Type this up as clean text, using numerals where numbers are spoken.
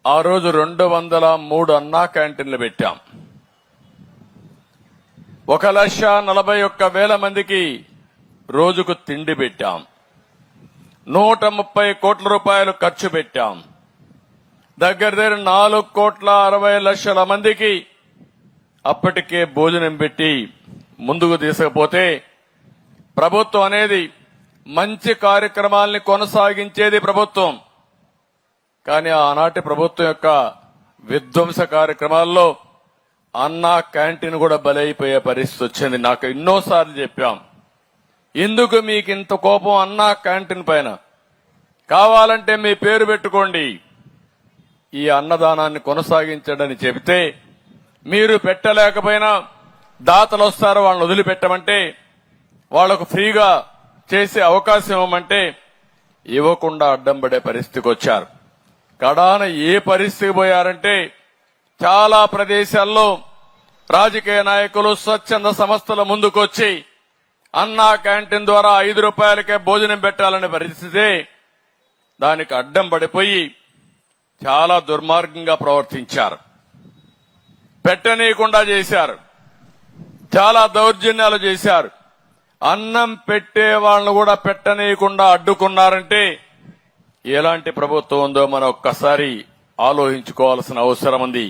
ఆ రోజు 203 అన్నా క్యాంటీన్లు పెట్టాం. 1,41,000 మందికి రోజుకు తిండి పెట్టాం. 130 కోట్ల రూపాయలు ఖర్చు పెట్టాం. దగ్గర 4,60,00,000 మందికి అప్పటికే భోజనం పెట్టి ముందుకు తీసుకుపోతే ప్రభుత్వం అనేది మంచి కార్యక్రమాల్ని కొనసాగించేది ప్రభుత్వం. కానీ ఆనాటి ప్రభుత్వం యొక్క విధ్వంస కార్యక్రమాల్లో అన్నా క్యాంటీన్ కూడా బలైపోయే పరిస్థితి వచ్చింది. నాకు ఎన్నోసార్లు చెప్పాం, ఎందుకు మీకు ఇంత కోపం అన్నా క్యాంటీన్ పైన? కావాలంటే మీ పేరు పెట్టుకోండి, ఈ అన్నదానాన్ని కొనసాగించడని చెబితే మీరు పెట్టలేకపోయినా దాతలు వస్తారు, వాళ్ళని వదిలిపెట్టమంటే, వాళ్లకు ఫ్రీగా చేసే అవకాశం ఇవ్వమంటే ఇవ్వకుండా అడ్డం పడే పరిస్థితికి వచ్చారు. కడాన ఏ పరిస్థితికి పోయారంటే చాలా ప్రదేశాల్లో రాజకీయ నాయకులు స్వచ్ఛంద సంస్థల ముందుకొచ్చి అన్నా క్యాంటీన్ ద్వారా 5 రూపాయలకే భోజనం పెట్టాలనే పరిస్థితి, దానికి అడ్డం పడిపోయి చాలా దుర్మార్గంగా ప్రవర్తించారు. పెట్టనీయకుండా చేశారు, చాలా దౌర్జన్యాలు చేశారు. అన్నం పెట్టే వాళ్ళను కూడా పెట్టనీయకుండా అడ్డుకున్నారంటే ఎలాంటి ప్రభుత్వం ఉందో మనం ఒక్కసారి ఆలోచించుకోవాల్సిన అవసరం ఉంది.